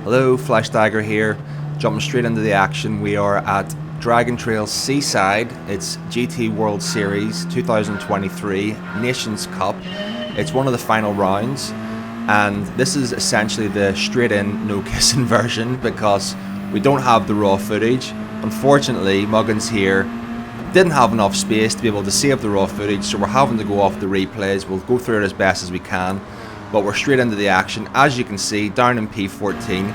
Hello, Flash Dagger here, jumping straight into the action. We are at Dragon Trail Seaside. It's GT World Series 2023 Nations Cup. It's one of the final rounds, and this is essentially the straight in, no kissing version because we don't have the raw footage. Unfortunately, Muggins here didn't have enough space to be able to save the raw footage, so we're having to go off the replays. We'll go through it as best as we can, but we're straight into the action. As you can see, down in P14.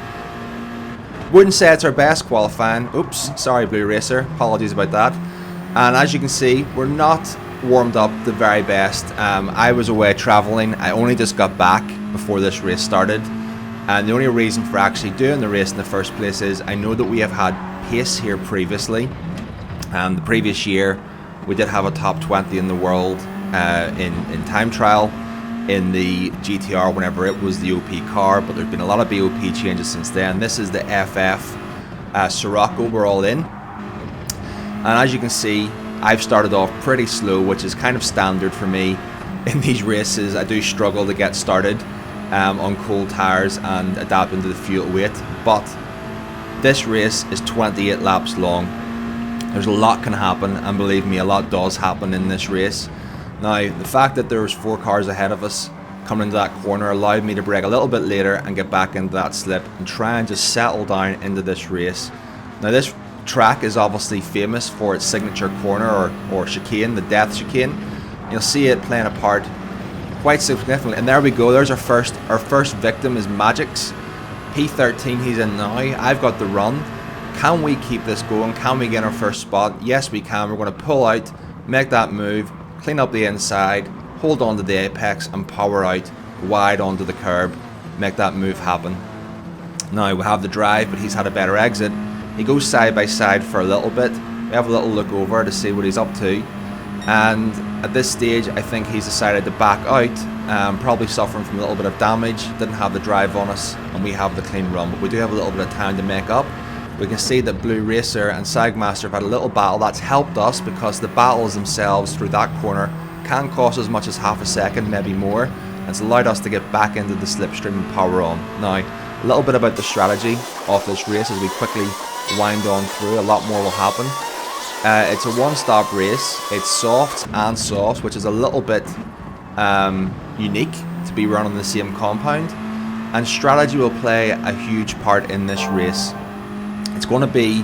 Wouldn't say it's our best qualifying. Oops, sorry Blue Racer, apologies about that. And as you can see, we're not warmed up the very best. I was away traveling. I only just got back before this race started, and the only reason for actually doing the race in the first place is I know that we have had pace here previously. The previous year we did have a top 20 in the world in time trial in the GTR whenever it was the OP car, but there's been a lot of BOP changes since then. This is the FF Sirocco we're all in, and as you can see, I've started off pretty slow, which is kind of standard for me in these races. I do struggle to get started on cold tires and adapting to the fuel weight, but this race is 28 laps long. There's a lot can happen, and believe me, a lot does happen in this race. Now, the fact that there was 4 cars ahead of us coming into that corner allowed me to brake a little bit later and get back into that slip and try and just settle down into this race. Now, this track is obviously famous for its signature corner or chicane, the death chicane. You'll see it playing a part quite significantly. And there we go, there's our first victim is Magic's. P13 he's in now. I've got the run. Can we keep this going? Can we get our first spot? Yes, we can. We're going to pull out, make that move, clean up the inside, hold on to the apex, and power out wide onto the curb. Make that move happen. Now, we have the drive, but he's had a better exit. He goes side by side for a little bit. We have a little look over to see what he's up to. And at this stage, I think he's decided to back out, probably suffering from a little bit of damage. Didn't have the drive on us, and we have the clean run. But we do have a little bit of time to make up. We can see that Blue Racer and Sagmaster have had a little battle. That's helped us because the battles themselves through that corner can cost as much as half a second, maybe more. And it's allowed us to get back into the slipstream and power on. Now, a little bit about the strategy of this race as we quickly wind on through. A lot more will happen. It's a one-stop race. It's softs and softs, which is a little bit unique to be run on the same compound. And strategy will play a huge part in this race. It's going to be,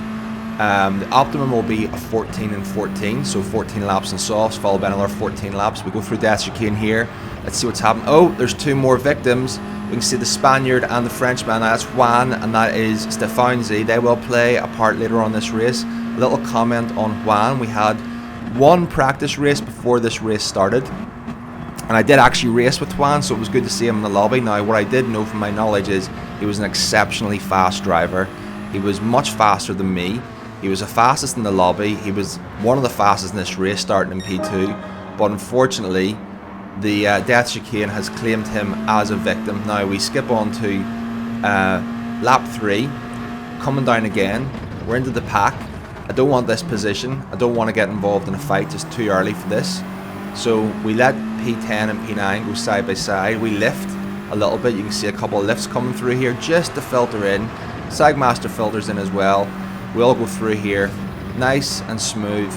the optimum will be a 14 and 14, so 14 laps in softs, followed by another 14 laps. We go through Death Chicane here. Let's see what's happening. Oh, there's 2 more victims. We can see the Spaniard and the Frenchman. That's Juan and that is Stefanzi. They will play a part later on this race. A little comment on Juan. We had 1 practice race before this race started, and I did actually race with Juan, so it was good to see him in the lobby. Now, what I did know from my knowledge is he was an exceptionally fast driver. He was much faster than me. He was the fastest in the lobby. He was one of the fastest in this race, starting in P2. But unfortunately, the Death Chicane has claimed him as a victim. Now we skip on to lap 3, coming down again. We're into the pack. I don't want this position. I don't want to get involved in a fight. Just too early for this. So we let P10 and P9 go side by side. We lift a little bit. You can see a couple of lifts coming through here just to filter in. Sagmaster filters in as well. We all go through here, nice and smooth.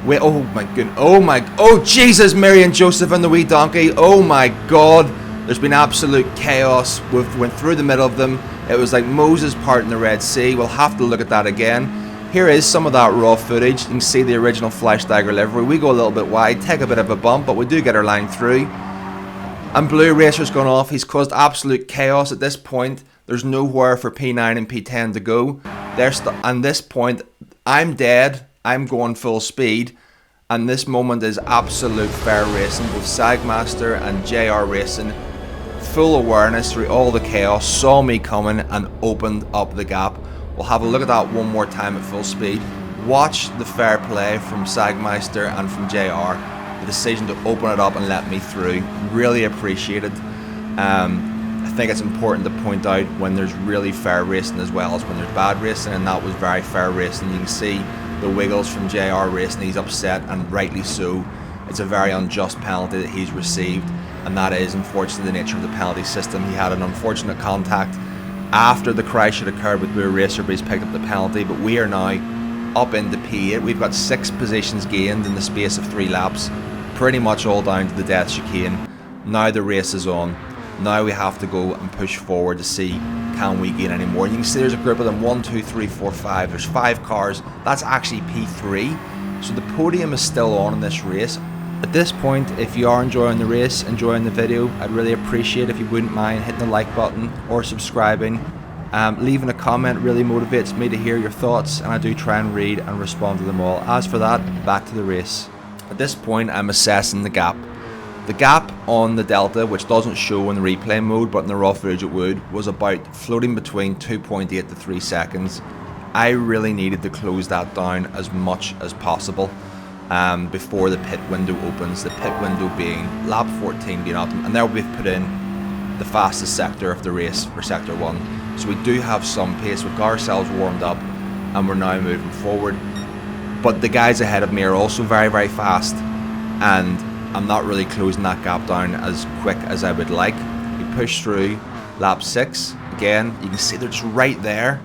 Wait, oh my goodness, oh Jesus, Mary and Joseph and the wee donkey. Oh my God, there's been absolute chaos. We went through the middle of them. It was like Moses parting the Red Sea. We'll have to look at that again. Here is some of that raw footage. You can see the original Flash Dagger livery. We go a little bit wide, take a bit of a bump, but we do get our line through. And Blue Racer's gone off. He's caused absolute chaos at this point. There's nowhere for P9 and P10 to go. At this point, I'm dead. I'm going full speed. And this moment is absolute fair racing. Both Sagmaster and JR Racing, full awareness through all the chaos, saw me coming and opened up the gap. We'll have a look at that one more time at full speed. Watch the fair play from Sagmeister and from JR. The decision to open it up and let me through. Really appreciated. I think it's important to point out when there's really fair racing as well as when there's bad racing, and that was very fair racing. You can see the wiggles from JR Racing. He's upset, and rightly so. It's a very unjust penalty that he's received, and that is unfortunately the nature of the penalty system. He had an unfortunate contact after the crash had occurred with Blue Racer, but he's picked up the penalty. But we are now up into P8. We've got 6 positions gained in the space of 3 laps, pretty much all down to the death chicane. Now the race is on. Now we have to go and push forward to see can we gain any more. And you can see there's a group of them, 1, 2, 3, 4, 5. There's 5 cars. That's actually P3. So the podium is still on in this race. At this point, if you are enjoying the race, enjoying the video, I'd really appreciate if you wouldn't mind hitting the like button or subscribing. Leaving a comment really motivates me to hear your thoughts, and I do try and read and respond to them all. As for that, back to the race. At this point, I'm assessing the gap. The gap on the Delta, which doesn't show in the replay mode, but in the raw footage it would, was about floating between 2.8 to 3 seconds. I really needed to close that down as much as possible before the pit window opens. The pit window being lap 14 being optimum, and there we've put in the fastest sector of the race for sector 1. So we do have some pace. We've got ourselves warmed up and we're now moving forward. But the guys ahead of me are also very, very fast, and I'm not really closing that gap down as quick as I would like. We push through lap 6. Again, you can see they're just right there,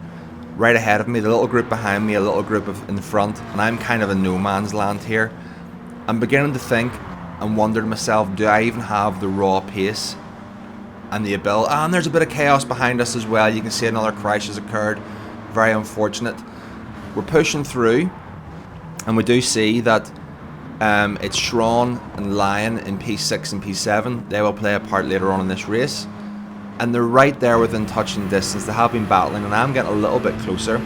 right ahead of me. The little group behind me, a little group in front, and I'm kind of in no man's land here. I'm beginning to think and wonder to myself, do I even have the raw pace and the ability? And there's a bit of chaos behind us as well. You can see another crash has occurred. Very unfortunate. We're pushing through, and we do see that it's Shron and Lion in P6 and P7. They will play a part later on in this race, and they're right there within touching distance. They have been battling, and I'm getting a little bit closer,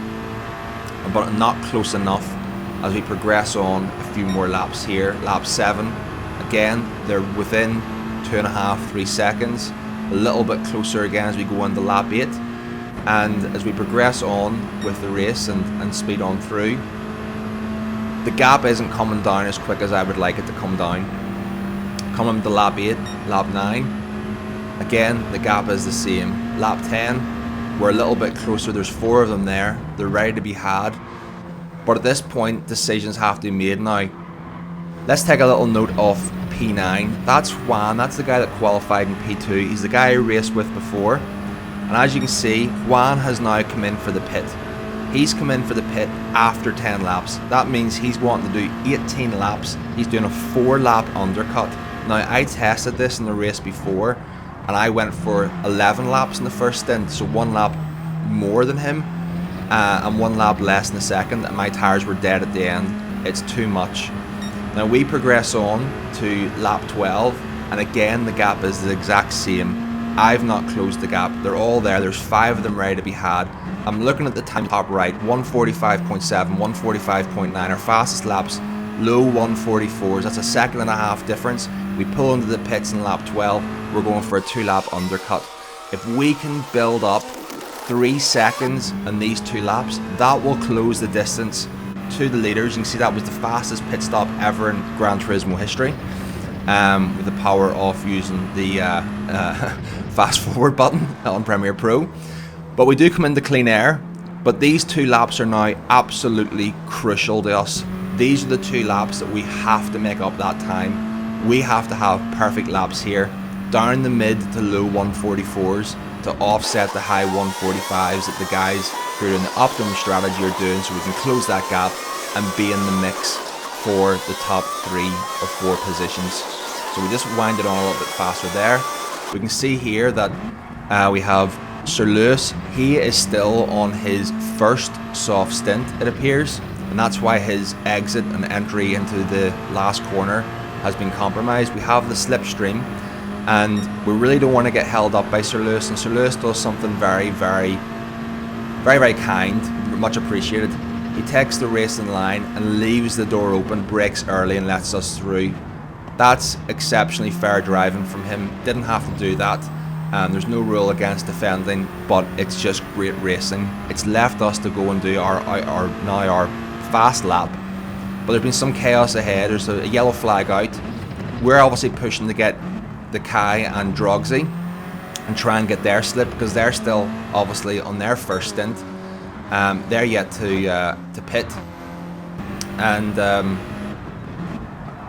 but not close enough as we progress on a few more laps here. Lap 7, again, they're within 2.5, 3 seconds. A little bit closer again as we go into lap 8, and as we progress on with the race and speed on through, the gap isn't coming down as quick as I would like it to come down. Coming to lap 8, lap 9, again the gap is the same. Lap 10, we're a little bit closer. There's 4 of them there. They're ready to be had, but at this point decisions have to be made now. Let's take a little note of P9. That's Juan. That's the guy that qualified in P2. He's the guy I raced with before, and as you can see, Juan has now come in for the pit. He's come in for the pit after 10 laps. That means he's wanting to do 18 laps. He's doing a 4-lap undercut. Now, I tested this in the race before, and I went for 11 laps in the first stint, so 1 lap more than him, and 1 lap less in the second, and my tyres were dead at the end. It's too much. Now we progress on to lap 12, and again the gap is the exact same. I've not closed the gap. They're all there. There's 5 of them ready to be had. I'm looking at the time top right, 145.7, 145.9, our fastest laps, low 144s. That's a 1.5 seconds difference. We pull into the pits in lap 12. We're going for a 2-lap undercut. If we can build up 3 seconds in these 2 laps, that will close the distance to the leaders. You can see that was the fastest pit stop ever in Gran Turismo history, with the power of using the fast forward button on Premiere Pro. But we do come into clean air, but these 2 laps are now absolutely crucial to us. These are the 2 laps that we have to make up that time. We have to have perfect laps here, down the mid to low 144s to offset the high 145s that the guys who are in the optimum strategy are doing, so we can close that gap and be in the mix for the top 3 or 4 positions. So we just wind it on a little bit faster there. We can see here that we have Sir Lewis. He is still on his first soft stint, it appears, and that's why his exit and entry into the last corner has been compromised. We have the slipstream, and we really don't want to get held up by Sir Lewis, and Sir Lewis does something very, very, very, very kind, much appreciated. He takes the racing line and leaves the door open, brakes early and lets us through. That's exceptionally fair driving from him. Didn't have to do that. There's no rule against defending, but it's just great racing. It's left us to go and do our fast lap, but there's been some chaos ahead. There's a yellow flag out. We're obviously pushing to get the Kai and Drogsy and try and get their slip, because they're still obviously on their first stint. They're yet to pit, and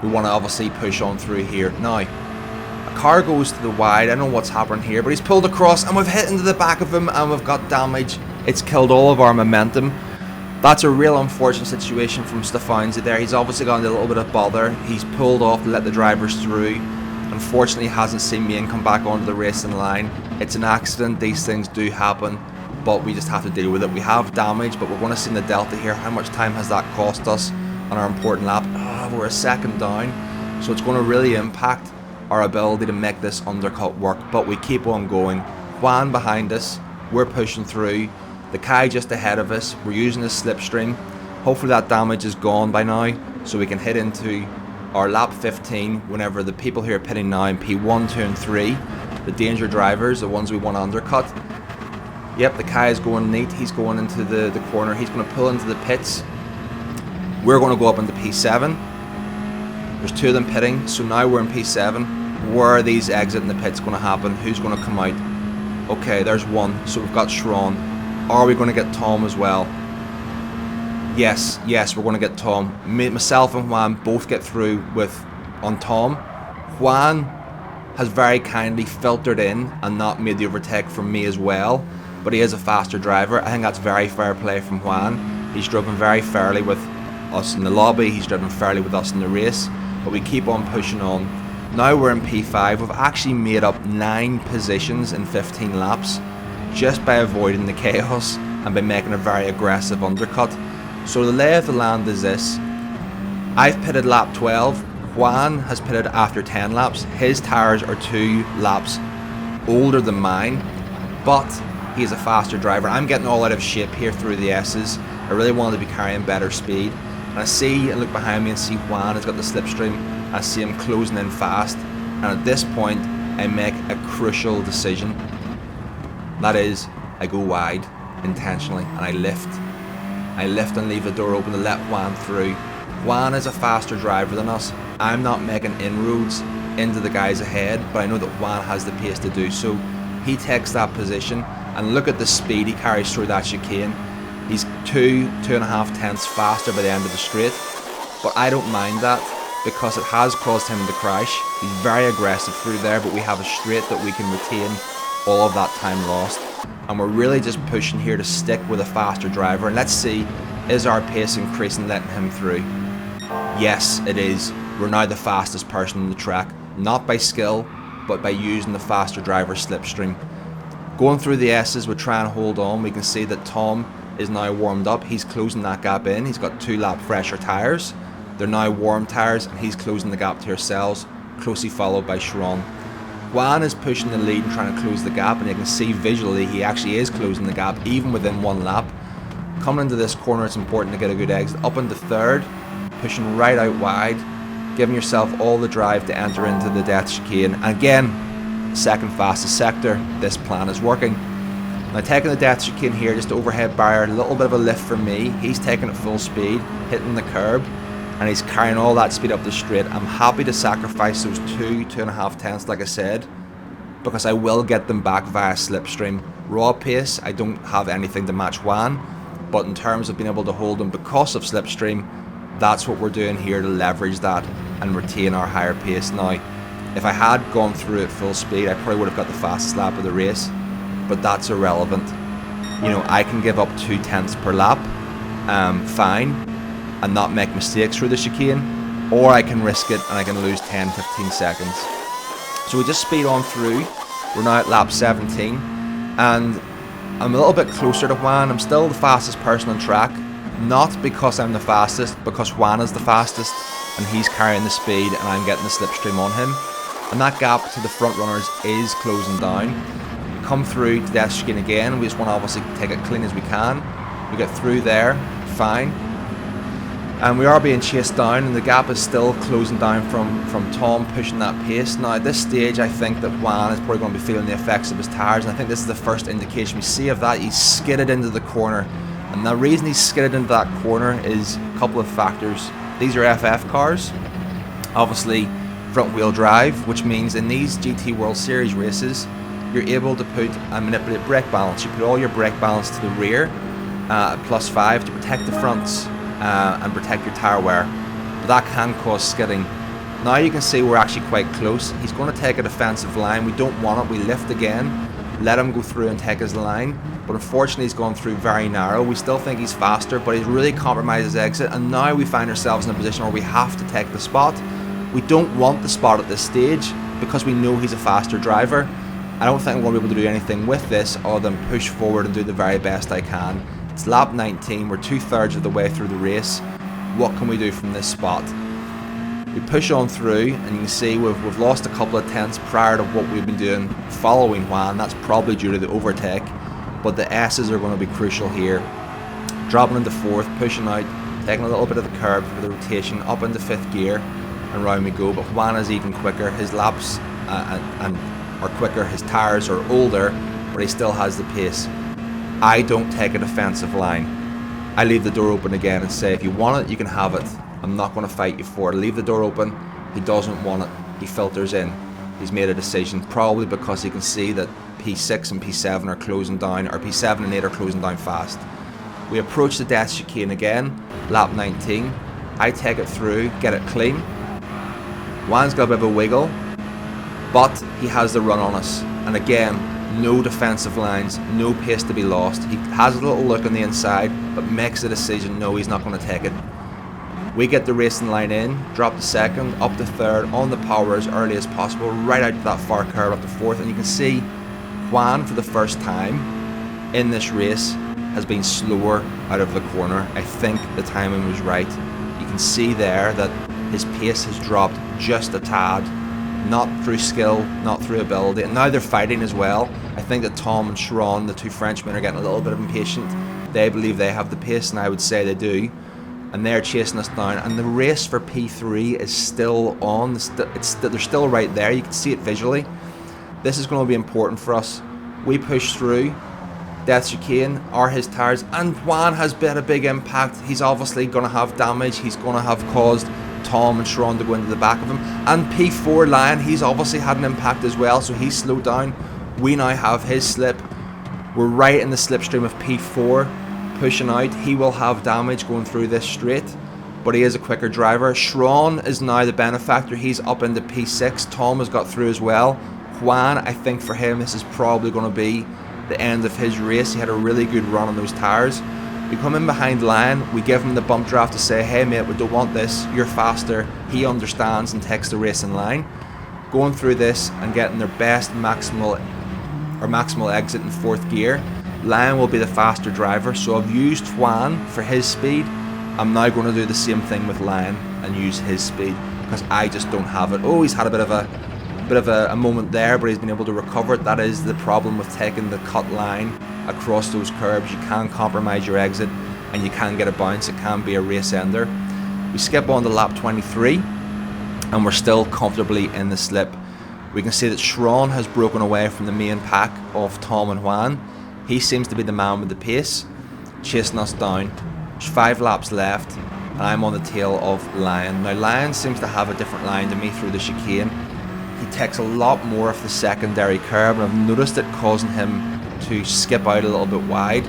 we want to obviously push on through here. Now, A car goes to the wide. I don't know what's happening here, but he's pulled across and we've hit into the back of him and we've got damage. It's killed all of our momentum. That's a real unfortunate situation from Stefanzi there. He's obviously got a little bit of bother. He's pulled off to let the drivers through. Unfortunately, he hasn't seen me and come back onto the racing line. It's an accident. These things do happen, but we just have to deal with it. We have damage, but we're going to see in the delta here. How much time has that cost us on our important lap? Oh, we're a second down, so it's going to really impact our ability to make this undercut work, but we keep on going. Juan behind us, we're pushing through. The Kai just ahead of us, we're using the slipstream. Hopefully that damage is gone by now, so we can hit into our lap 15 whenever the people here pitting now in P1, 2 and 3, the danger drivers, the ones we want to undercut. Yep, the Kai is going neat, he's going into the corner, he's going to pull into the pits. We're going to go up into P7. There's 2 of them pitting, so now we're in P7. Where are these exit in the pits going to happen? Who's going to come out? Okay, there's one, so we've got Sharon. Are we going to get Tom as well? Yes, we're going to get Tom. Myself and Juan both get through on Tom. Juan has very kindly filtered in and not made the overtake from me as well, but he is a faster driver. I think that's very fair play from Juan. He's driven very fairly with us in the lobby, he's driven fairly with us in the race, but we keep on pushing on. Now we're in P5. We've actually made up 9 positions in 15 laps just by avoiding the chaos and by making a very aggressive undercut. So the lay of the land is this. I've pitted lap 12. Juan has pitted after 10 laps. His tyres are 2 laps older than mine, but he's a faster driver. I'm getting all out of shape here through the S's. I really wanted to be carrying better speed. And I see and look behind me and see Juan has got the slipstream. I see him closing in fast. And at this point, I make a crucial decision. That is, I go wide intentionally and I lift. I lift and leave the door open to let Juan through. Juan is a faster driver than us. I'm not making inroads into the guys ahead, but I know that Juan has the pace to do so. He takes that position and look at the speed he carries through that chicane. He's 2.5 tenths faster by the end of the straight, but I don't mind that because it has caused him to crash. He's very aggressive through there, but we have a straight that we can retain all of that time lost, and we're really just pushing here to stick with a faster driver. And let's see, is our pace increasing, letting him through? Yes, it is. We're now the fastest person on the track, not by skill, but by using the faster driver slipstream. Going through the S's, we try and hold on. We can see that Tom is now warmed up. He's closing that gap in. He's got 2 lap fresher tyres. They're now warm tyres, and he's closing the gap to ourselves, closely followed by Sharon. Juan is pushing the lead and trying to close the gap, and you can see visually he actually is closing the gap even within 1 lap. Coming into this corner, it's important to get a good exit. Up into 3rd, pushing right out wide, giving yourself all the drive to enter into the death chicane. And again, second fastest sector, this plan is working. Now taking the death chicane here, just overhead barrier, a little bit of a lift for me. He's taking it full speed, hitting the curb, and he's carrying all that speed up the straight. I'm happy to sacrifice those 2.5 tenths, like I said, because I will get them back via slipstream. Raw pace, I don't have anything to match Juan, but in terms of being able to hold him because of slipstream, that's what we're doing here to leverage that and retain our higher pace. Now, if I had gone through at full speed, I probably would have got the fastest lap of the race, but that's irrelevant. You know, I can give up 2 tenths per lap, fine, and not make mistakes through the chicane, or I can risk it and I can lose 10-15 seconds. So we just speed on through. We're now at lap 17, and I'm a little bit closer to Juan. I'm still the fastest person on track, not because I'm the fastest, because Juan is the fastest and he's carrying the speed and I'm getting the slipstream on him, and that gap to the front runners is closing down. We come through to that chicane again. We just want to obviously take it clean as we can. We get through there, fine. And we are being chased down, and the gap is still closing down from Tom pushing that pace. Now at this stage, I think that Juan is probably going to be feeling the effects of his tyres, and I think this is the first indication we see of that. He's skidded into the corner, and the reason he's skidded into that corner is a couple of factors. These are FF cars, obviously front wheel drive, which means in these GT World Series races, you're able to put and manipulate brake balance. You put all your brake balance to the rear at +5 to protect the fronts and protect your tyre wear. But that can cause skidding. Now you can see we're actually quite close. He's going to take a defensive line. We don't want it. We lift again, let him go through and take his line. But unfortunately, he's gone through very narrow. We still think he's faster, but he's really compromised his exit. And now we find ourselves in a position where we have to take the spot. We don't want the spot at this stage because we know he's a faster driver. I don't think I'm going to be able to do anything with this other than push forward and do the very best I can. It's lap 19. We're 2/3 of the way through the race. What can we do from this spot? We push on through, and you can see we've lost a couple of tenths prior to what we've been doing following Juan. That's probably due to the overtake, but the S's are going to be crucial here. Dropping into 4th, pushing out, taking a little bit of the curb for the rotation, up into 5th gear, and round we go. But Juan is even quicker. His laps are quicker, his tyres are older, but he still has the pace. I don't take a defensive line. I leave the door open again and say, if you want it, you can have it. I'm not going to fight you for it. Leave the door open. He doesn't want it. He filters in. He's made a decision, probably because he can see that P6 and P7 are closing down, or P7 and 8 are closing down fast. We approach the death chicane again, lap 19. I take it through, get it clean. Juan's got a bit of a wiggle, but he has the run on us. And again, no defensive lines, no pace to be lost. He has a little look on the inside, but makes the decision, no, he's not going to take it. We get the racing line in, drop to 2nd, up to 3rd, on the power as early as possible, right out to that far curve up to 4th. And you can see Juan, for the first time in this race, has been slower out of the corner. I think the timing was right. You can see there that his pace has dropped just a tad, not through skill, not through ability. And now they're fighting as well. I think that Tom and Sharon, the two Frenchmen, are getting a little bit impatient. They believe they have the pace, and I would say they do. And they're chasing us down, and the race for P3 is still on. They're still right there. You can see it visually. This is going to be important for us. We push through. Death chicane are his tyres, and Juan has had a big impact. He's obviously going to have damage. He's going to have caused Tom and Sharon to go into the back of him. And P4 Lion, he's obviously had an impact as well, so he's slowed down. We now have his slip. We're right in the slipstream of P4. Pushing out, he will have damage going through this straight, but he is a quicker driver. Sharon is now the benefactor. He's up into P6. Tom has got through as well. Juan, I think for him this is probably going to be the end of his race. He had a really good run on those tyres. We come in behind Lion, we give him the bump draft to say, hey mate, we don't want this, you're faster. He understands and takes the race in line. Going through this and getting their best maximal exit in 4th gear. Lion will be the faster driver, so I've used Juan for his speed. I'm now going to do the same thing with Lion and use his speed because I just don't have it. Oh, he's had a bit of a moment there, but he's been able to recover it. That is the problem with taking the cut line across those curbs. You can compromise your exit and you can get a bounce. It can be a race ender. We skip on to lap 23 and we're still comfortably in the slip. We can see that Sharon has broken away from the main pack of Tom and Juan. He seems to be the man with the pace, chasing us down. There's 5 laps left, and I'm on the tail of Lion. Now, Lion seems to have a different line to me through the chicane. He takes a lot more of the secondary curb, and I've noticed it causing him to skip out a little bit wide,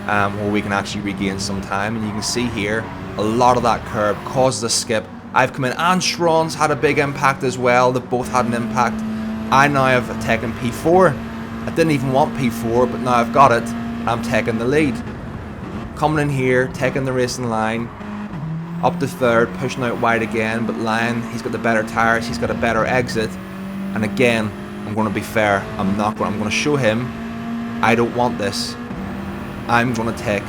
where we can actually regain some time. And you can see here, a lot of that curb causes a skip. I've come in, and Sharon's had a big impact as well. They've both had an impact. I now have taken P4. I didn't even want P4, but now I've got it. I'm taking the lead. Coming in here, taking the racing line, up to 3rd, pushing out wide again, but Lion, he's got the better tyres, he's got a better exit. And again, I'm going to be fair. I'm going to show him I don't want this. I'm going to take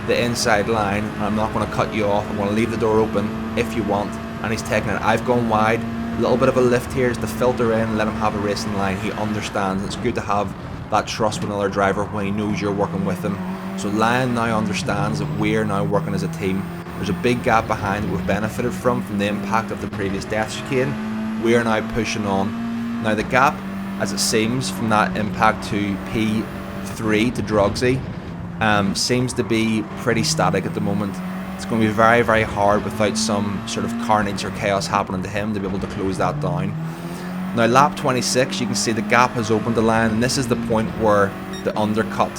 the inside line, and I'm not going to cut you off. I'm going to leave the door open if you want. And he's taking it. I've gone wide. A little bit of a lift here just to filter in and let him have a racing line. He understands. It's good to have that trust with another driver when he knows you're working with him. So Lion now understands that we're now working as a team. There's a big gap behind that we've benefited from the impact of the previous death chicane. We are now pushing on. Now the gap, as it seems, from that impact to P3 to Drogsy, seems to be pretty static at the moment. It's going to be very, very hard without some sort of carnage or chaos happening to him to be able to close that down. Now lap 26, you can see the gap has opened the line, and this is the point where the undercut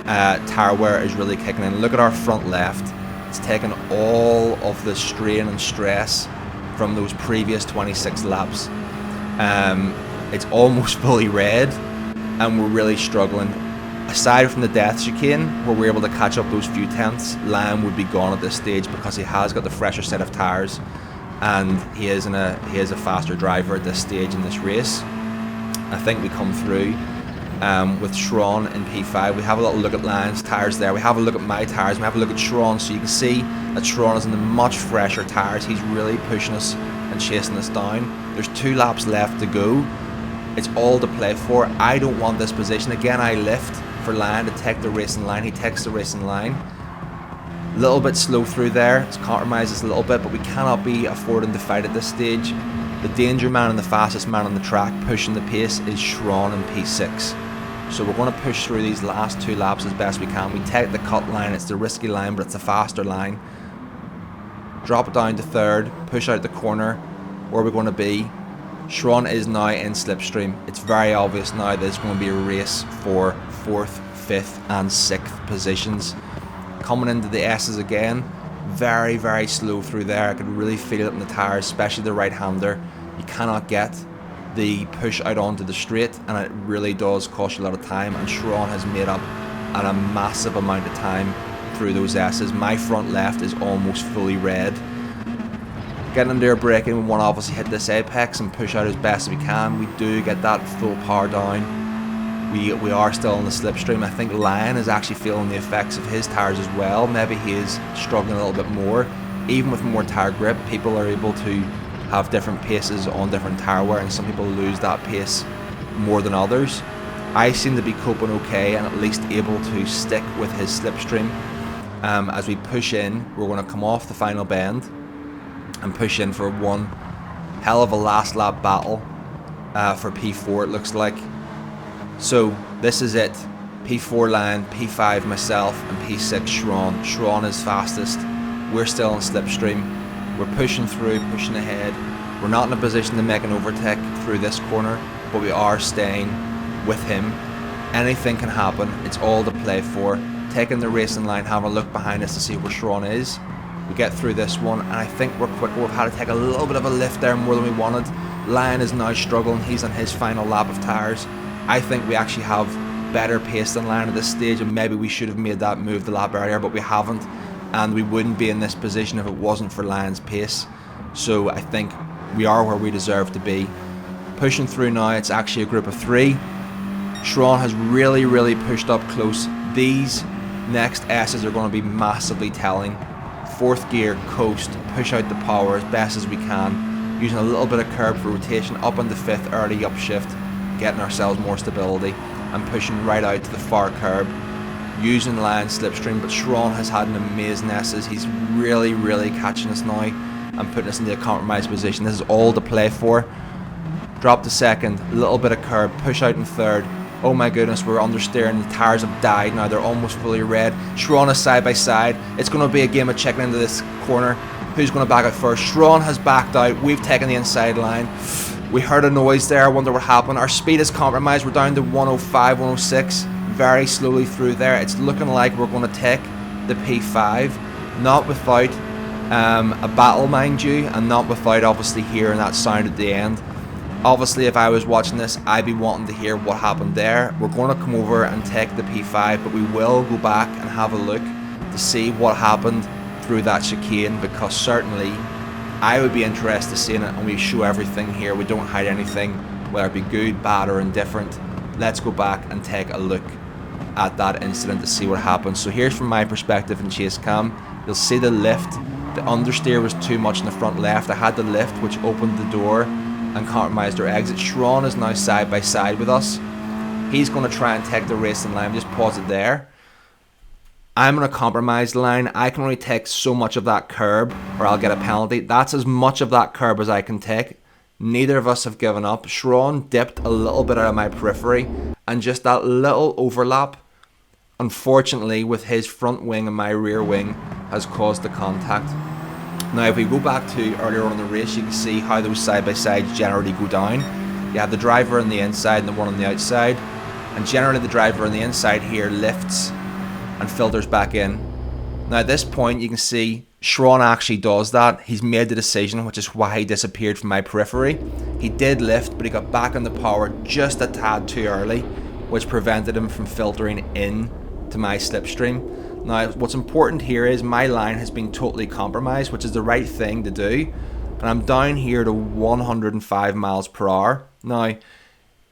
tyre wear is really kicking in. Look at our front left. It's taken all of the strain and stress from those previous 26 laps. It's almost fully red, and we're really struggling. Aside from the death chicane, where we're able to catch up those few tenths, Lion would be gone at this stage because he has got the fresher set of tyres, and he is a faster driver at this stage in this race. I think we come through with Sharon in P5. We have a little look at Lion's tyres there. We have a look at my tyres. We have a look at Sharon, so you can see that Sharon is in the much fresher tyres. He's really pushing us and chasing us down. There's 2 laps left to go. It's all to play for. I don't want this position. Again, I lift for Lion to take the racing line. He takes the racing line. A little bit slow through there. It's compromised us a little bit, but we cannot be affording to fight at this stage. The danger man and the fastest man on the track pushing the pace is Sharon in P6. So we're going to push through these last 2 laps as best we can. We take the cut line. It's the risky line, but it's a faster line. Drop it down to 3rd. Push out the corner. Where we're going to be. Sharon is now in slipstream. It's very obvious now that it's going to be a race for 4th, 5th and 6th positions. Coming into the S's again, very, very slow through there. I could really feel it in the tyres, especially the right-hander. You cannot get the push out onto the straight, and it really does cost you a lot of time, and Sharon has made up a massive amount of time through those S's. My front left is almost fully red. Getting under a braking, we want to obviously hit this apex and push out as best as we can. We do get that full power down. We are still in the slipstream. I think Lion is actually feeling the effects of his tyres as well. Maybe he is struggling a little bit more. Even with more tyre grip, people are able to have different paces on different tyre wear, and some people lose that pace more than others. I seem to be coping okay and at least able to stick with his slipstream. As we push in, we're going to come off the final bend and push in for one hell of a last lap battle for P4, it looks like. So this is it. P4 Lion, P5 myself, and P6 Sharon. Sharon is fastest. We're still in slipstream. We're pushing through, pushing ahead. We're not in a position to make an overtake through this corner, but we are staying with him. Anything can happen. It's all to play for. Taking the racing line, having a look behind us to see where Sharon is. We get through this one, and I think we're quicker. We've had to take a little bit of a lift there more than we wanted. Lion is now struggling. He's on his final lap of tyres. I think we actually have better pace than Lion at this stage, and maybe we should have made that move the lap earlier, but we haven't, and we wouldn't be in this position if it wasn't for Lion's pace. So I think we are where we deserve to be. Pushing through now, it's actually a group of 3. Sharon has really pushed up close. These next S's are going to be massively telling. 4th gear, coast, push out the power as best as we can, using a little bit of curb for rotation, up into 5th, early upshift, getting ourselves more stability, and pushing right out to the far curb, using Lion's slipstream. But Sharon has had an amazing S's. He's really catching us now and putting us into a compromised position. This is all to play for. Drop to 2nd, a little bit of curb, push out in 3rd. Oh my goodness, we're understeering. The tyres have died now. They're almost fully red. Sharon is side by side. It's going to be a game of chicken into this corner. Who's going to back out first? Sharon has backed out. We've taken the inside line. We heard a noise there. I wonder what happened. Our speed is compromised. We're down to 105, 106. Very slowly through there. It's looking like we're going to take the P5. Not without a battle, mind you, and not without obviously hearing that sound at the end. Obviously, if I was watching this, I'd be wanting to hear what happened there. We're going to come over and take the P5, but we will go back and have a look to see what happened through that chicane, because certainly I would be interested in seeing it, and we show everything here. We don't hide anything, whether it be good, bad or indifferent. Let's go back and take a look at that incident to see what happened. So here's from my perspective in chase cam. You'll see the lift. The understeer was too much in the front left. I had the lift, which opened the door and compromised our exit. Sharon is now side by side with us. He's going to try and take the racing line. Just pause it there. I'm going to compromise the line. I can only take so much of that curb or I'll get a penalty. That's as much of that curb as I can take. Neither of us have given up. Sharon dipped a little bit out of my periphery, and just that little overlap, unfortunately, with his front wing and my rear wing, has caused the contact. Now if we go back to earlier on in the race, you can see how those side-by-sides generally go down. You have the driver on the inside and the one on the outside, and generally the driver on the inside here lifts and filters back in. Now at this point you can see Sharon actually does that. He's made the decision, which is why he disappeared from my periphery. He did lift, but he got back on the power just a tad too early, which prevented him from filtering in to my slipstream. Now, what's important here is my line has been totally compromised, which is the right thing to do. And I'm down here to 105 miles per hour. Now,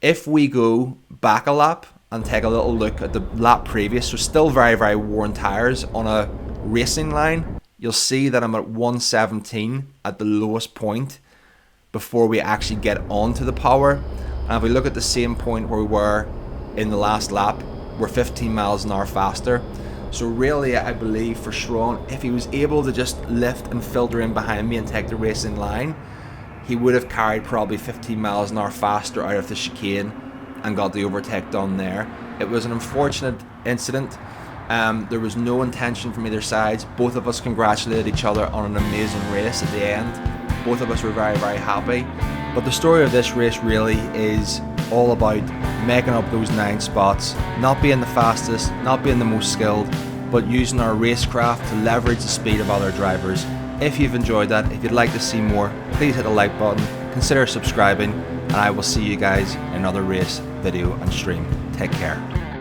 if we go back a lap and take a little look at the lap previous, so still very, very worn tires on a racing line, you'll see that I'm at 117 at the lowest point before we actually get onto the power. And if we look at the same point where we were in the last lap, we're 15 miles an hour faster. So really, I believe for Sharon, if he was able to just lift and filter in behind me and take the racing line, he would have carried probably 15 miles an hour faster out of the chicane and got the overtake done there. It was an unfortunate incident. There was no intention from either side. Both of us congratulated each other on an amazing race at the end. Both of us were very, very happy. But the story of this race really is all about making up those 9 spots, not being the fastest, not being the most skilled, but using our racecraft to leverage the speed of other drivers. If you've enjoyed that, if you'd like to see more, please hit the like button, consider subscribing, and I will see you guys in another race, video and stream. Take care.